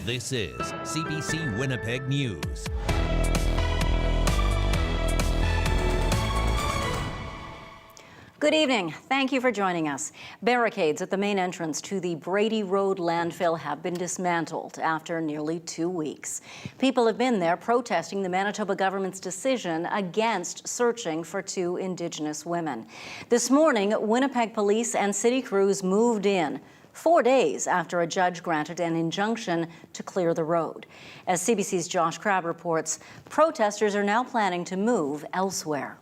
This is CBC Winnipeg News. Good evening. Thank you for joining us. Barricades at the main entrance to the Brady Road landfill have been dismantled after nearly 2 weeks. People have been there protesting the Manitoba government's decision against searching for 2 Indigenous women. This morning, Winnipeg police and city crews moved in 4 days after a judge granted an injunction to clear the road. As CBC's Josh Crabb reports, protesters are now planning to move elsewhere.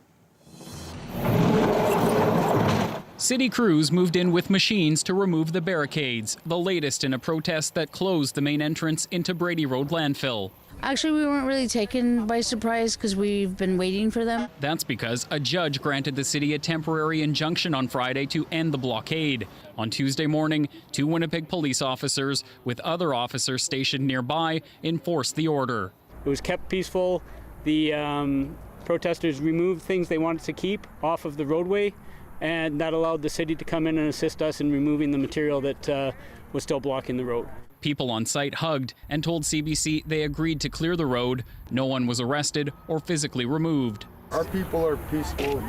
City crews moved in with machines to remove the barricades, the latest in a protest that closed the main entrance into Brady Road landfill. Actually, we weren't really taken by surprise because we've been waiting for them. That's because a judge granted the city a temporary injunction on Friday to end the blockade. On Tuesday morning, 2 Winnipeg police officers, with other officers stationed nearby, enforced the order. It was kept peaceful. The protesters removed things they wanted to keep off of the roadway, and that allowed the city to come in and assist us in removing the material that was still blocking the road. People on site hugged and told CBC they agreed to clear the road. No one was arrested or physically removed. Our people are peaceful,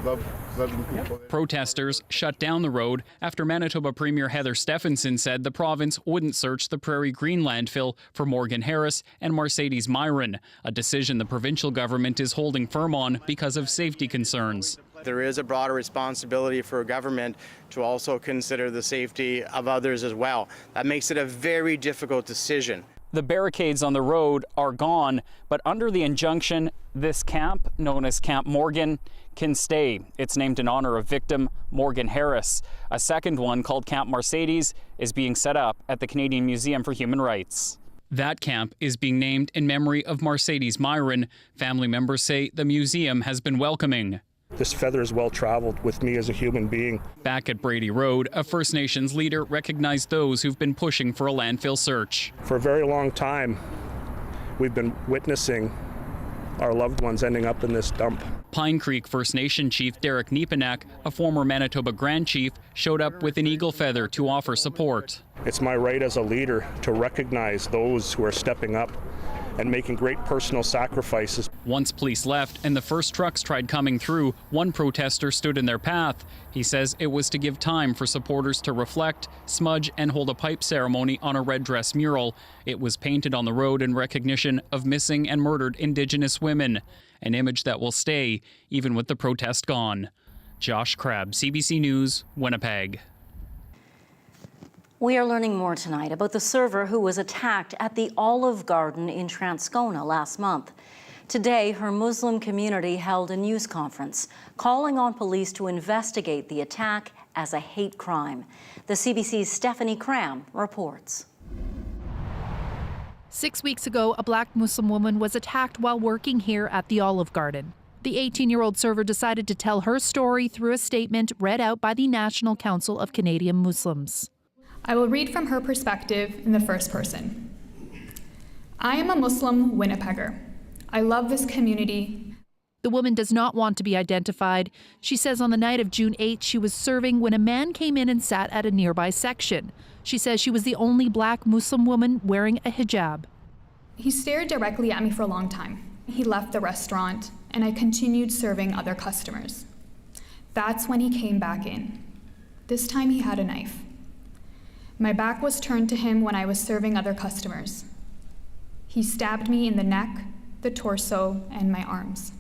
loving people. Protesters shut down the road after Manitoba Premier Heather Stephenson said the province wouldn't search the Prairie Green landfill for Morgan Harris and Mercedes Myron, a decision the provincial government is holding firm on because of safety concerns. There is a broader responsibility for a government to also consider the safety of others as well. That makes it a very difficult decision. The barricades on the road are gone, but under the injunction, this camp, known as Camp Morgan, can stay. It's named in honor of victim Morgan Harris. A second one, called Camp Mercedes, is being set up at the Canadian Museum for Human Rights. That camp is being named in memory of Mercedes Myron. Family members say the museum has been welcoming. This feather is well traveled with me as a human being. Back at Brady Road, a First Nations leader recognized those who've been pushing for a landfill search. For a very long time, we've been witnessing our loved ones ending up in this dump. Pine Creek First Nation Chief Derek Nepanak, a former Manitoba Grand Chief, showed up with an eagle feather to offer support. It's my right as a leader to recognize those who are stepping up and making great personal sacrifices. Once police left and the first trucks tried coming through, one protester stood in their path. He says it was to give time for supporters to reflect, smudge, and hold a pipe ceremony on a red dress mural. It was painted on the road in recognition of missing and murdered Indigenous women, an image that will stay even with the protest gone. Josh Crabb, CBC News, Winnipeg. We are learning more tonight about the server who was attacked at the Olive Garden in Transcona last month. Today, her Muslim community held a news conference calling on police to investigate the attack as a hate crime. The CBC's Stephanie Cram reports. 6 weeks ago, a Black Muslim woman was attacked while working here at the Olive Garden. The 18-year-old server decided to tell her story through a statement read out by the National Council of Canadian Muslims. I will read from her perspective in the first person. I am a Muslim Winnipegger. I love this community. The woman does not want to be identified. She says on the night of June 8th, she was serving when a man came in and sat at a nearby section. She says she was the only Black Muslim woman wearing a hijab. He stared directly at me for a long time. He left the restaurant, and I continued serving other customers. That's when he came back in. This time he had a knife. My back was turned to him when I was serving other customers. He stabbed me in the neck, the torso, and my arms.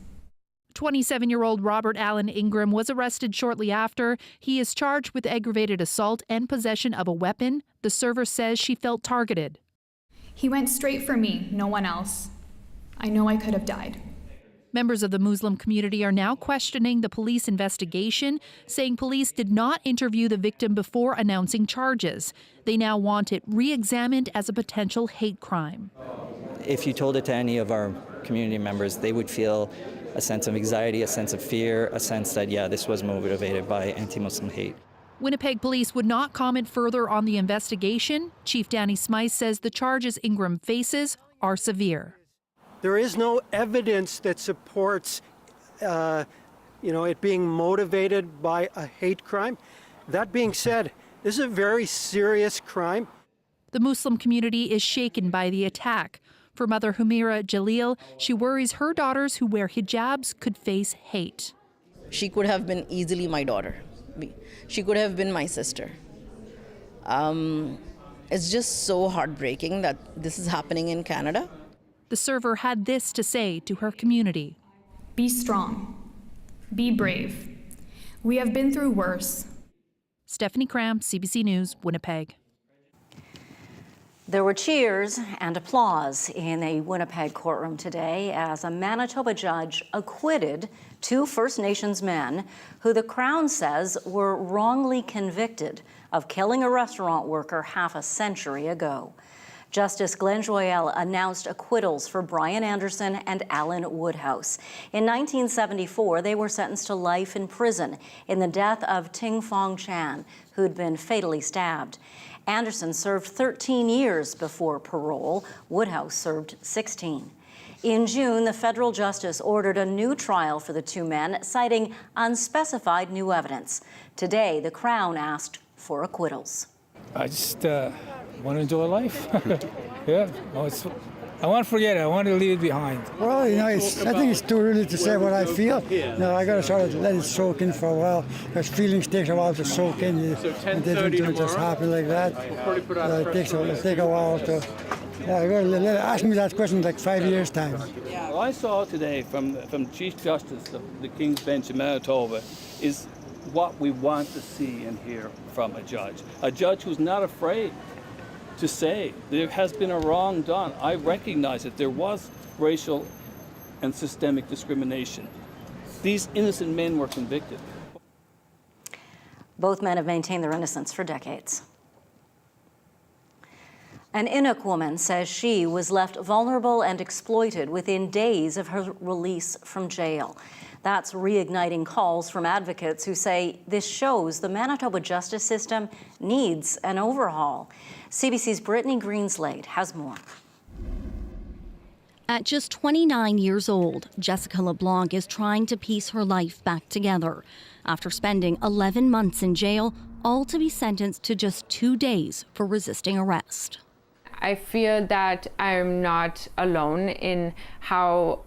27-year-old Robert Allen Ingram was arrested shortly after. He is charged with aggravated assault and possession of a weapon. The server says she felt targeted. He went straight for me, no one else. I know I could have died. Members of the Muslim community are now questioning the police investigation, saying police did not interview the victim before announcing charges. They now want it re-examined as a potential hate crime. If you told it to any of our community members, they would feel a sense of anxiety, a sense of fear, a sense that, yeah, this was motivated by anti-Muslim hate. Winnipeg police would not comment further on the investigation. Chief Danny Smythe says the charges Ingram faces are severe. There is no evidence that supports, it being motivated by a hate crime. That being said, this is a very serious crime. The Muslim community is shaken by the attack. For mother Humira Jalil, she worries her daughters who wear hijabs could face hate. She could have been easily my daughter. She could have been my sister. It's just so heartbreaking that this is happening in Canada. The server had this to say to her community. Be strong. Be brave. We have been through worse. Stephanie Cram, CBC News, Winnipeg. There were cheers and applause in a Winnipeg courtroom today as a Manitoba judge acquitted 2 First Nations men who the Crown says were wrongly convicted of killing a restaurant worker half a century ago. Justice Glenn Joyelle announced acquittals for Brian Anderson and Alan Woodhouse. In 1974, they were sentenced to life in prison in the death of Ting Fong Chan, who'd been fatally stabbed. Anderson served 13 years before parole. Woodhouse served 16. In June, the federal justice ordered a new trial for the 2 men, citing unspecified new evidence. Today, the Crown asked for acquittals. I just want to enjoy life. Yeah, I want to forget it. I want to leave it behind. Well, I think it's too early to say what I feel. I got to sort of let it soak in for a while, because feelings take a while to soak in. And they don't just happen like that. It'll take a while to. Ask me that question in like 5 years' time. What I saw today from Chief Justice of the King's Bench in Manitoba is what we want to see and hear from a judge who's not afraid to say there has been a wrong done. I recognize that there was racial and systemic discrimination. These innocent men were convicted. Both men have maintained their innocence for decades. An Inuk woman says she was left vulnerable and exploited within days of her release from jail. That's reigniting calls from advocates who say this shows the Manitoba justice system needs an overhaul. CBC's Brittany Greenslade has more. At just 29 years old, Jessica LeBlanc is trying to piece her life back together after spending 11 months in jail, all to be sentenced to just 2 days for resisting arrest. I feel that I'm not alone in how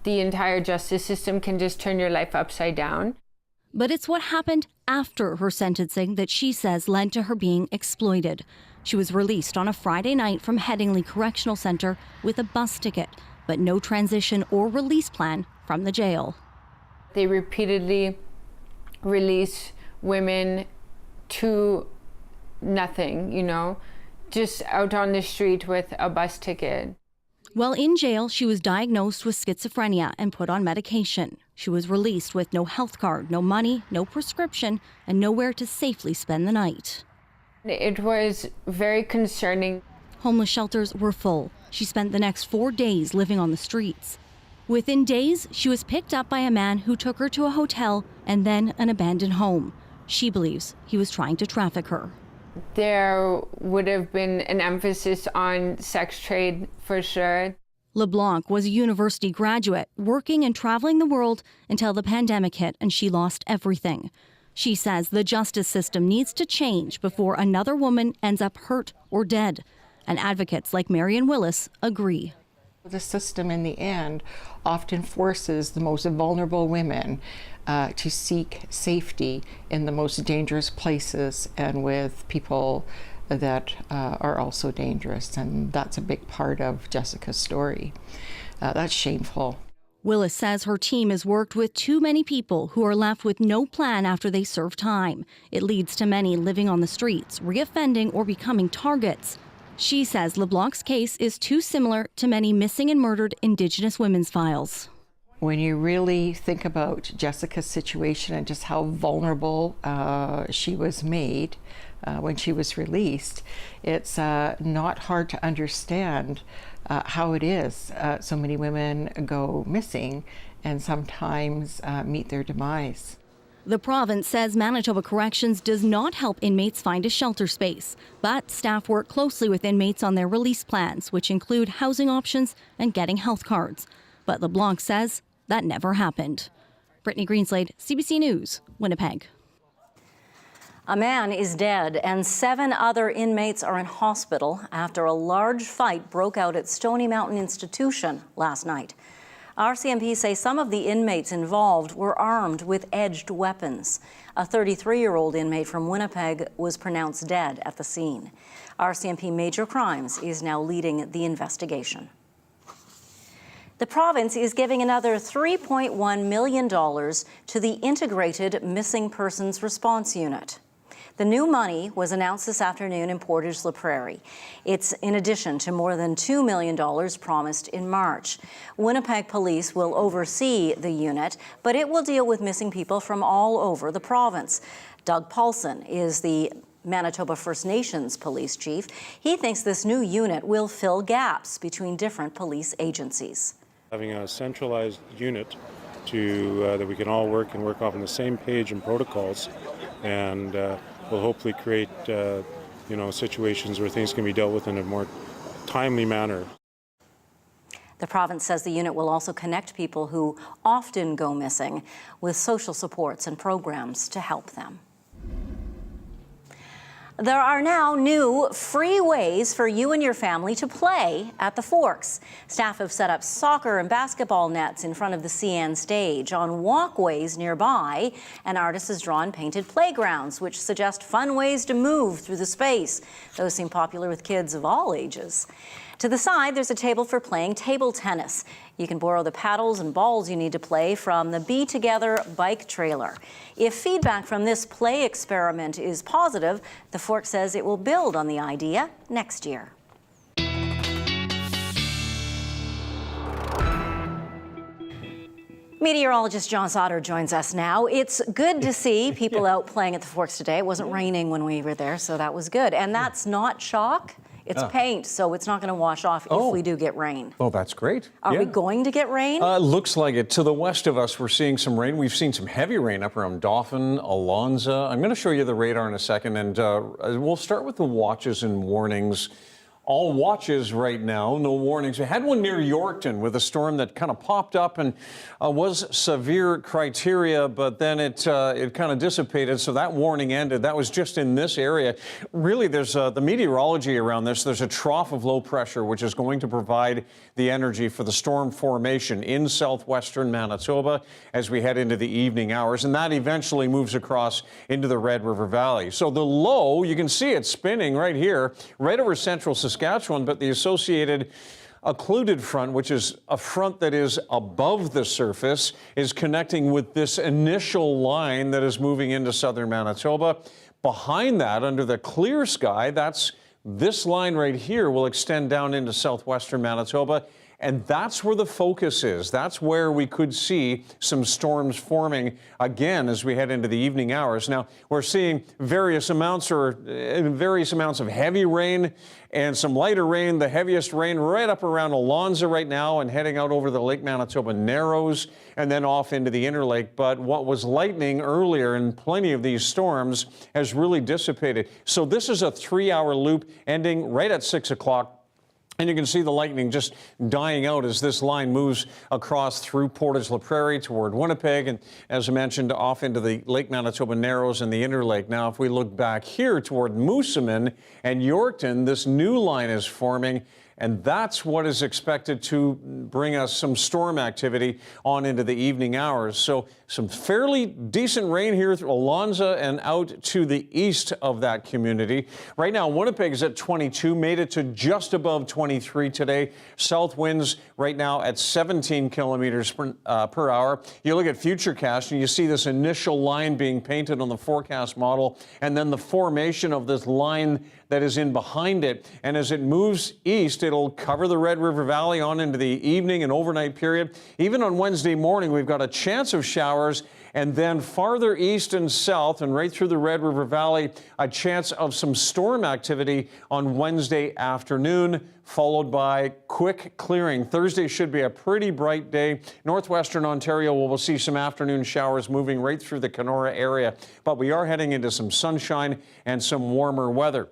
the entire justice system can just turn your life upside down. But it's what happened after her sentencing that she says led to her being exploited. She was released on a Friday night from Headingley Correctional Centre with a bus ticket, but no transition or release plan from the jail. They repeatedly release women to nothing, just out on the street with a bus ticket. While in jail, she was diagnosed with schizophrenia and put on medication. She was released with no health card, no money, no prescription, and nowhere to safely spend the night. It was very concerning. Homeless shelters were full. She spent the next 4 days living on the streets. Within days, she was picked up by a man who took her to a hotel and then an abandoned home. She believes he was trying to traffic her. There would have been an emphasis on sex trade for sure. LeBlanc was a university graduate, working and traveling the world until the pandemic hit and she lost everything. She says the justice system needs to change before another woman ends up hurt or dead. And advocates like Marion Willis agree. The system in the end often forces the most vulnerable women to seek safety in the most dangerous places and with people that are also dangerous. And that's a big part of Jessica's story. That's shameful. Willis says her team has worked with too many people who are left with no plan after they serve time. It leads to many living on the streets, reoffending or becoming targets. She says LeBlanc's case is too similar to many missing and murdered Indigenous women's files. When you really think about Jessica's situation and just how vulnerable she was made when she was released, it's not hard to understand how it is so many women go missing and sometimes meet their demise. The province says Manitoba Corrections does not help inmates find a shelter space, but staff work closely with inmates on their release plans, which include housing options and getting health cards. But LeBlanc says that never happened. Brittany Greenslade, CBC News, Winnipeg. A man is dead and 7 other inmates are in hospital after a large fight broke out at Stony Mountain Institution last night. RCMP say some of the inmates involved were armed with edged weapons. A 33-year-old inmate from Winnipeg was pronounced dead at the scene. RCMP Major Crimes is now leading the investigation. The province is giving another $3.1 million to the Integrated Missing Persons Response Unit. The new money was announced this afternoon in Portage La Prairie. It's in addition to more than $2 million promised in March. Winnipeg Police will oversee the unit, but it will deal with missing people from all over the province. Doug Paulson is the Manitoba First Nations police chief. He thinks this new unit will fill gaps between different police agencies. Having a centralized unit that we can all work off on the same page and protocols, and will hopefully create situations where things can be dealt with in a more timely manner. The province says the unit will also connect people who often go missing with social supports and programs to help them. There are now new free ways for you and your family to play at the Forks. Staff have set up soccer and basketball nets in front of the CN stage. On walkways nearby, an artist has drawn painted playgrounds, which suggest fun ways to move through the space. Those seem popular with kids of all ages. To the side, there's a table for playing table tennis. You can borrow the paddles and balls you need to play from the Be Together bike trailer. If feedback from this play experiment is positive, the Fork says it will build on the idea next year. Meteorologist John Sauter joins us now. It's good to see people out playing at the Forks today. It wasn't raining when we were there, so that was good. And that's not chalk. It's paint, so it's not going to wash off if we do get rain. Oh, that's great. Are we going to get rain? Looks like it. To the west of us, we're seeing some rain. We've seen some heavy rain up around Dauphin, Alonza. I'm going to show you the radar in a second, and we'll start with the watches and warnings. All watches right now, no warnings. We had one near Yorkton with a storm that kind of popped up and was severe criteria, but then it kind of dissipated, so that warning ended. That was just in this area. Really, there's the meteorology around this. There's a trough of low pressure, which is going to provide the energy for the storm formation in southwestern Manitoba as we head into the evening hours, and that eventually moves across into the Red River Valley. So the low, you can see it spinning right here, right over central Saskatchewan, but the associated occluded front, which is a front that is above the surface, is connecting with this initial line that is moving into southern Manitoba. Behind that, under the clear sky, that's this line right here will extend down into southwestern Manitoba. And that's where the focus is. That's where we could see some storms forming again as we head into the evening hours. Now, we're seeing various amounts of heavy rain and some lighter rain. The heaviest rain right up around Alonza right now and heading out over the Lake Manitoba Narrows and then off into the Interlake. But what was lightning earlier in plenty of these storms has really dissipated. So this is a 3-hour loop ending right at 6 o'clock. And you can see the lightning just dying out as this line moves across through Portage La Prairie toward Winnipeg and, as I mentioned, off into the Lake Manitoba Narrows and the Interlake. Now, if we look back here toward Moosomin and Yorkton, this new line is forming, and that's what is expected to bring us some storm activity on into the evening hours. So some fairly decent rain here through Alonza and out to the east of that community. Right now, Winnipeg is at 22, made it to just above 23 today. South winds right now at 17 kilometers per hour. You look at Futurecast and you see this initial line being painted on the forecast model and then the formation of this line that is in behind it. And as it moves east, it'll cover the Red River Valley on into the evening and overnight period. Even on Wednesday morning, we've got a chance of showers, and then farther east and south and right through the Red River Valley, a chance of some storm activity on Wednesday afternoon, followed by quick clearing. Thursday should be a pretty bright day. Northwestern Ontario will see some afternoon showers moving right through the Kenora area, but we are heading into some sunshine and some warmer weather.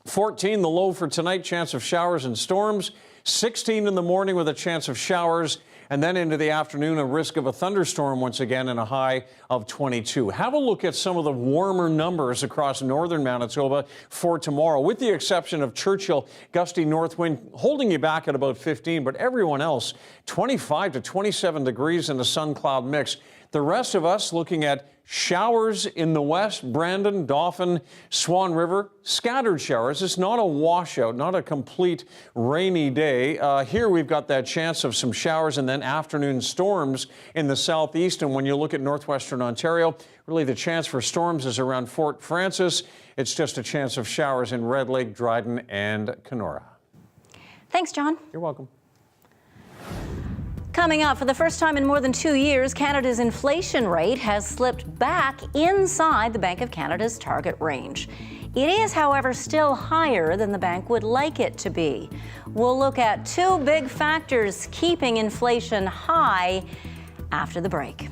14, the low for tonight, chance of showers and storms. 16 in the morning with a chance of showers. And then into the afternoon, a risk of a thunderstorm once again and a high of 22. Have a look at some of the warmer numbers across northern Manitoba for tomorrow, with the exception of Churchill. Gusty north wind holding you back at about 15, but everyone else 25 to 27 degrees in the sun-cloud mix. The rest of us looking at showers in the west, Brandon, Dauphin, Swan River, scattered showers. It's not a washout, not a complete rainy day. Here we've got that chance of some showers and then afternoon storms in the southeast. And when you look at northwestern Ontario, really the chance for storms is around Fort Francis. It's just a chance of showers in Red Lake, Dryden, and Kenora. Thanks, John. You're welcome. Coming up, for the first time in more than 2 years, Canada's inflation rate has slipped back inside the Bank of Canada's target range. It is, however, still higher than the bank would like it to be. We'll look at two big factors keeping inflation high after the break.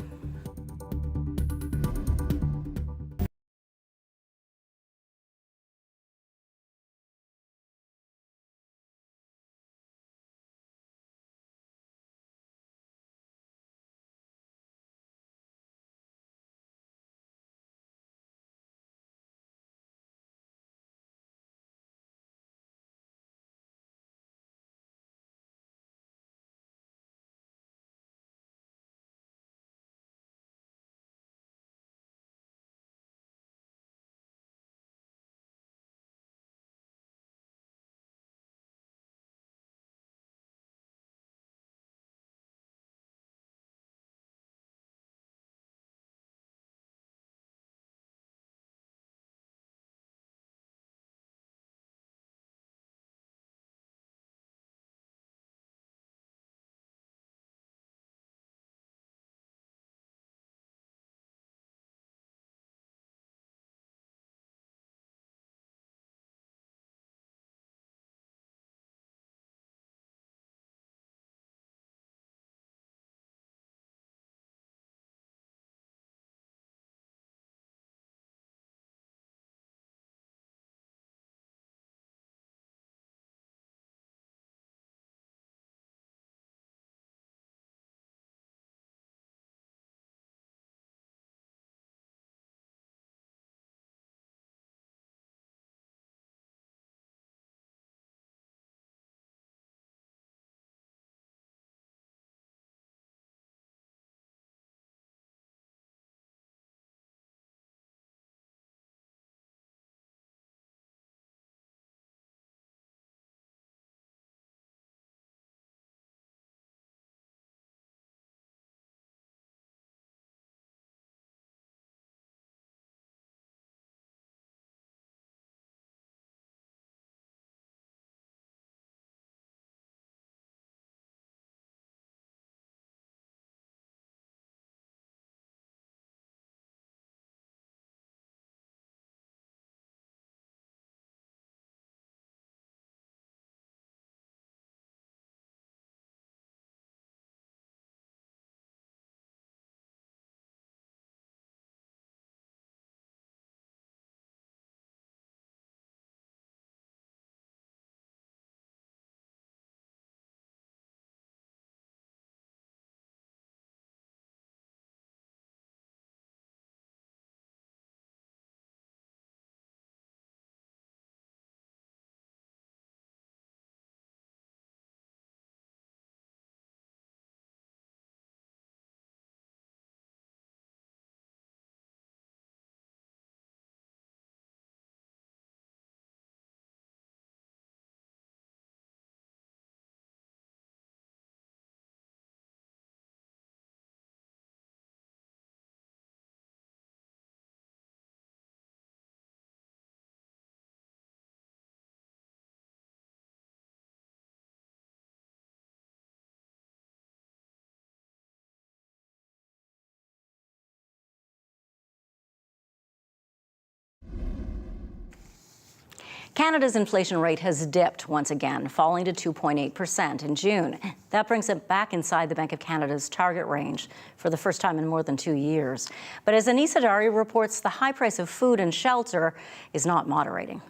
Canada's inflation rate has dipped once again, falling to 2.8% in June. That brings it back inside the Bank of Canada's target range for the first time in more than 2 years. But as Anisa Dari reports, the high price of food and shelter is not moderating.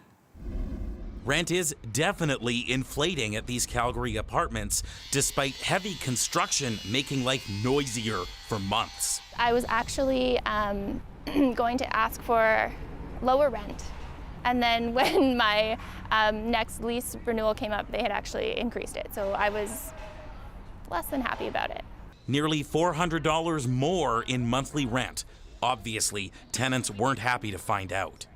Rent is definitely inflating at these Calgary apartments, despite heavy construction making life noisier for months. I was actually going to ask for lower rent. And then when my next lease renewal came up, they had actually increased it. So I was less than happy about it. Nearly $400 more in monthly rent. Obviously, tenants weren't happy to find out.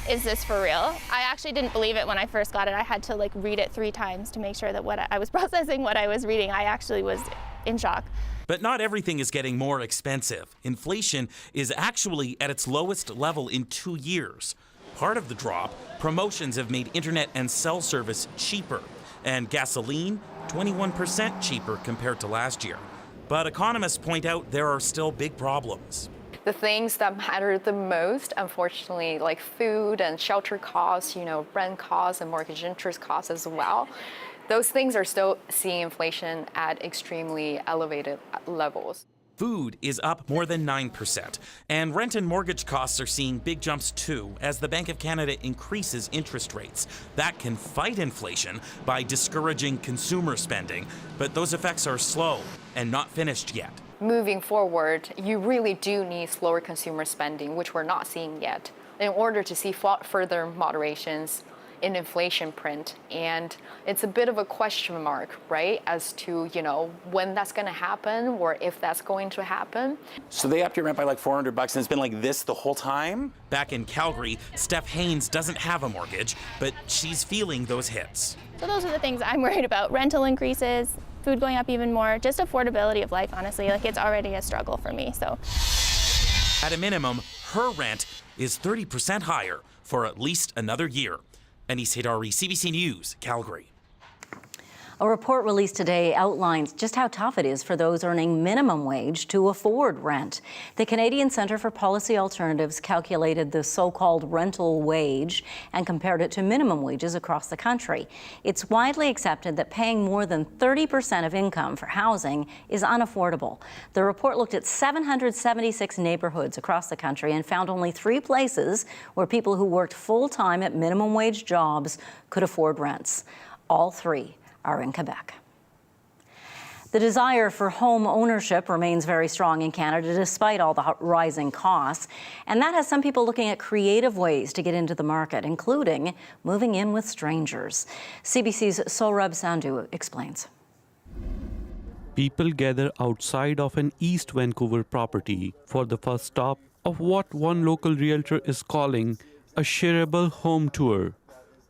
Is this for real? I actually didn't believe it when I first got it. I had to read it 3 times to make sure that I was processing what I was reading. I actually was in shock. But not everything is getting more expensive. Inflation is actually at its lowest level in 2 years. Part of the drop, promotions have made internet and cell service cheaper, and gasoline 21% cheaper compared to last year. But economists point out there are still big problems. The things that matter the most, unfortunately, like food and shelter costs, rent costs and mortgage interest costs as well, those things are still seeing inflation at extremely elevated levels. Food is up more than 9%, and rent and mortgage costs are seeing big jumps too as the Bank of Canada increases interest rates. That can fight inflation by discouraging consumer spending, but those effects are slow and not finished yet. Moving forward, you really do need slower consumer spending, which we're not seeing yet, in order to see further moderations in inflation print. And it's a bit of a question mark, right, as to, when that's going to happen or if that's going to happen. So they upped your rent by like $400 and it's been like this the whole time? Back in Calgary, Steph Haynes doesn't have a mortgage, but she's feeling those hits. So those are the things I'm worried about. Rental increases, food going up even more, just affordability of life, honestly. It's already a struggle for me, so. At a minimum, her rent is 30% higher for at least another year. Anis Hidari, CBC News, Calgary. A report released today outlines just how tough it is for those earning minimum wage to afford rent. The Canadian Centre for Policy Alternatives calculated the so-called rental wage and compared it to minimum wages across the country. It's widely accepted that paying more than 30% of income for housing is unaffordable. The report looked at 776 neighbourhoods across the country and found only 3 places where people who worked full-time at minimum wage jobs could afford rents. All 3 are in Quebec. The desire for home ownership remains very strong in Canada despite all the rising costs, and that has some people looking at creative ways to get into the market, including moving in with strangers. CBC's Sohrab Sandhu explains. People gather outside of an East Vancouver property for the first stop of what one local realtor is calling a shareable home tour.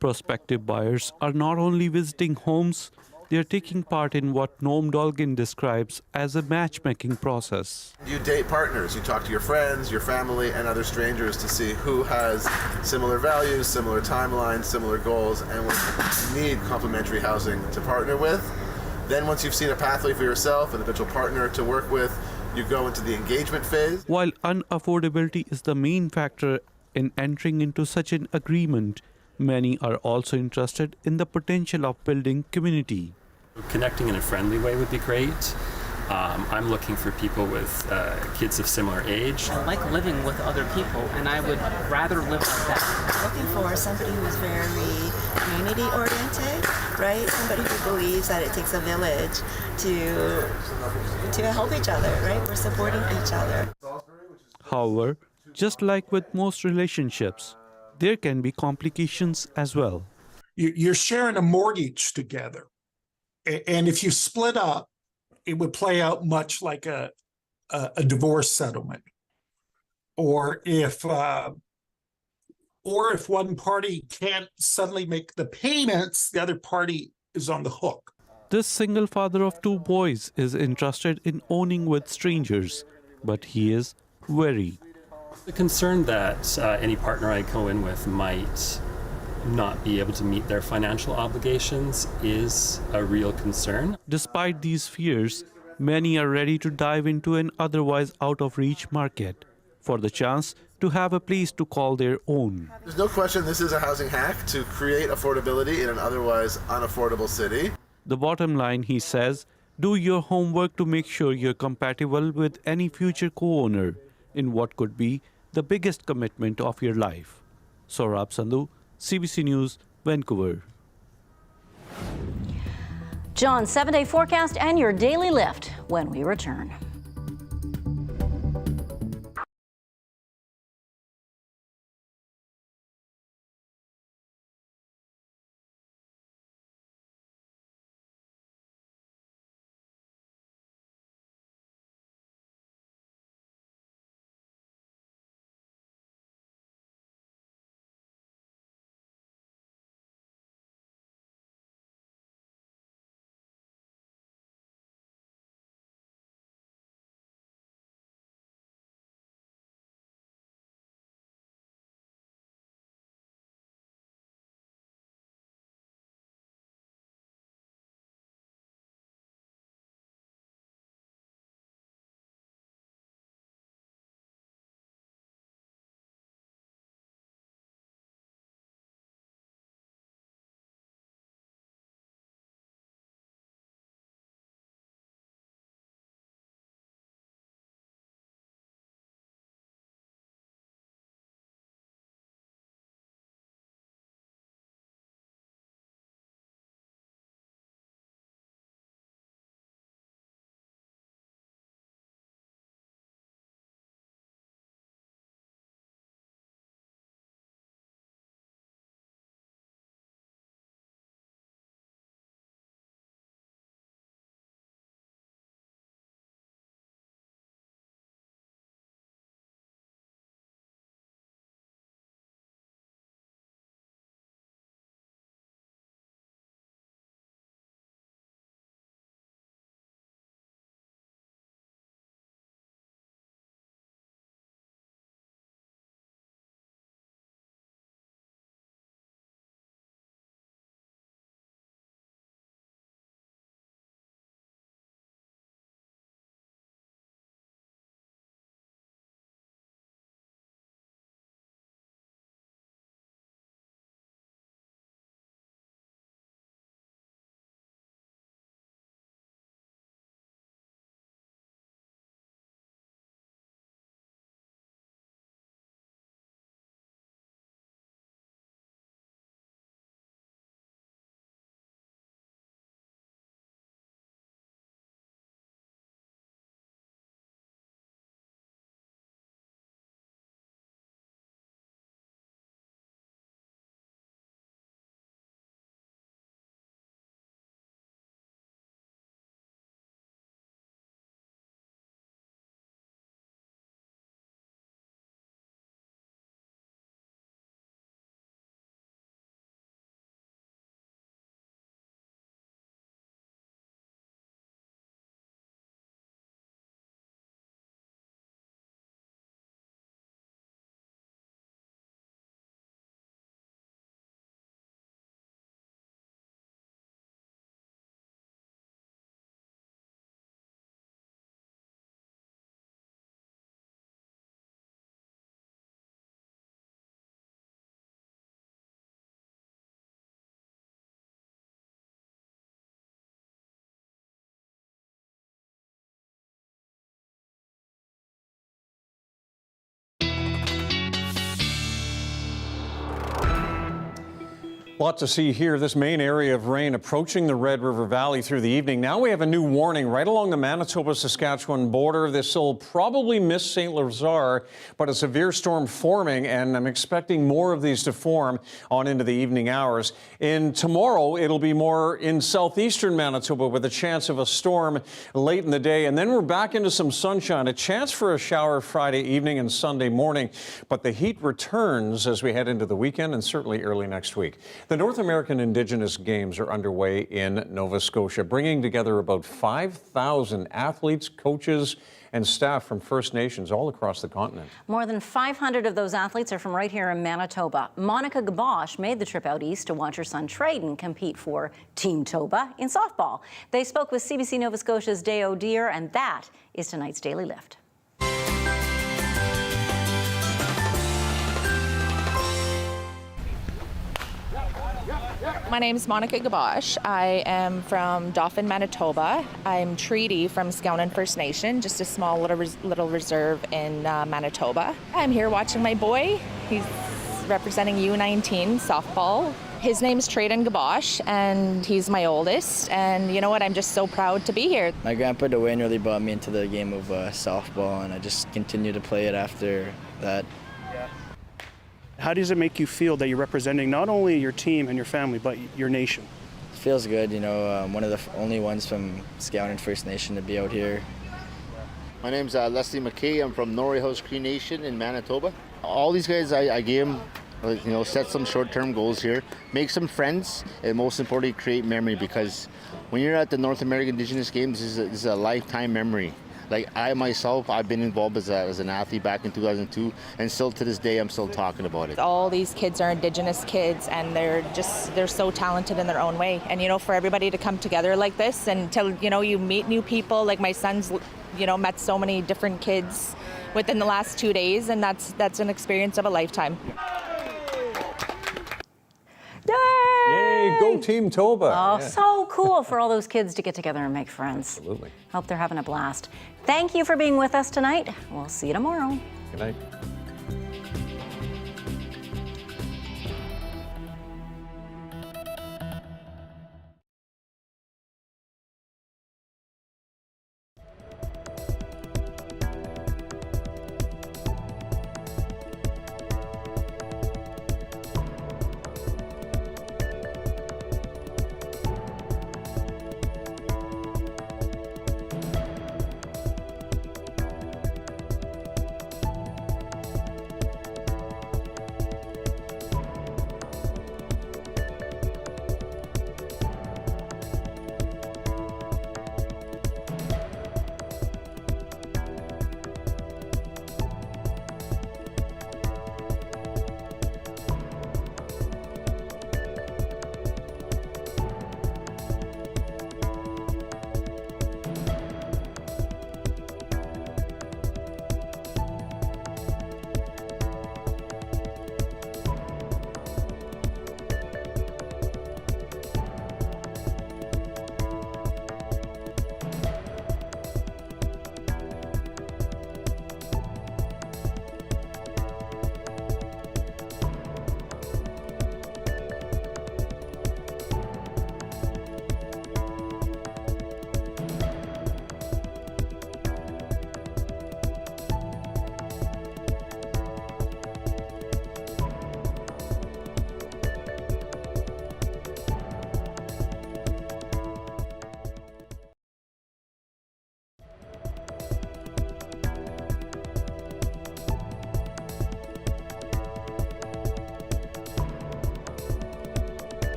Prospective buyers are not only visiting homes, they are taking part in what Noam Dolgin describes as a matchmaking process. You date partners, you talk to your friends, your family, and other strangers to see who has similar values, similar timelines, similar goals, and would need complementary housing to partner with. Then once you've seen a pathway for yourself, an eventual partner to work with, you go into the engagement phase. While unaffordability is the main factor in entering into such an agreement, many are also interested in the potential of building community. Connecting in a friendly way would be great. I'm looking for people with kids of similar age. I like living with other people, and I would rather live like that. Looking for somebody who is very community-oriented, right? Somebody who believes that it takes a village to help each other, right? We're supporting each other. However, just like with most relationships, there can be complications as well. You're sharing a mortgage together. And if you split up, it would play out much like a divorce settlement. Or if one party can't suddenly make the payments, the other party is on the hook. This single father of 2 boys is interested in owning with strangers, but he is wary. The concern that any partner I go in with might not be able to meet their financial obligations is a real concern. Despite these fears, many are ready to dive into an otherwise out-of-reach market for the chance to have a place to call their own. There's no question this is a housing hack to create affordability in an otherwise unaffordable city. The bottom line, he says, do your homework to make sure you're compatible with any future co-owner in what could be the biggest commitment of your life. Sohrab Sandhu, CBC News, Vancouver. John's 7-day forecast and your daily lift when we return. A lot to see here. This main area of rain approaching the Red River Valley through the evening. Now we have a new warning right along the Manitoba-Saskatchewan border. This will probably miss St. Lazare, but a severe storm forming, and I'm expecting more of these to form on into the evening hours. Tomorrow, it'll be more in southeastern Manitoba with a chance of a storm late in the day, and then we're back into some sunshine. A chance for a shower Friday evening and Sunday morning, but the heat returns as we head into the weekend and certainly early next week. The North American Indigenous Games are underway in Nova Scotia, bringing together about 5,000 athletes, coaches, and staff from First Nations all across the continent. More than 500 of those athletes are from right here in Manitoba. Monica Gabosh made the trip out east to watch her son Trayden compete for Team Toba in softball. They spoke with CBC Nova Scotia's Day O'Deer, and that is tonight's Daily Lift. My name is Monica Gabosh. I am from Dauphin, Manitoba. I'm treaty from Skownan First Nation, just a small little reserve in Manitoba. I'm here watching my boy. He's representing U19 softball His name's Trayden Gabosh, and he's my oldest. And you know what? I'm just so proud to be here. My grandpa Dwayne really brought me into the game of softball, and I just continued to play it after that. How does it make you feel that you're representing not only your team and your family, but your nation? It feels good, you know. I'm one of the only ones from Scout and First Nation to be out here. My name's Leslie McKay. I'm from Norrie House Cree Nation in Manitoba. All these guys, I gave them, you know, set some short-term goals here, make some friends, and most importantly, create memory, because when you're at the North American Indigenous Games, this is a lifetime memory. Like I myself, I've been involved as an athlete back in 2002, and still to this day, I'm still talking about it. All these kids are Indigenous kids, and they're so talented in their own way. And you know, for everybody to come together like this, and till you meet new people. Like my son's, met so many different kids within the last 2 days, and that's an experience of a lifetime. Yay, go Team Toba. Oh, so cool for all those kids to get together and make friends. Absolutely. Hope they're having a blast. Thank you for being with us tonight. We'll see you tomorrow. Good night.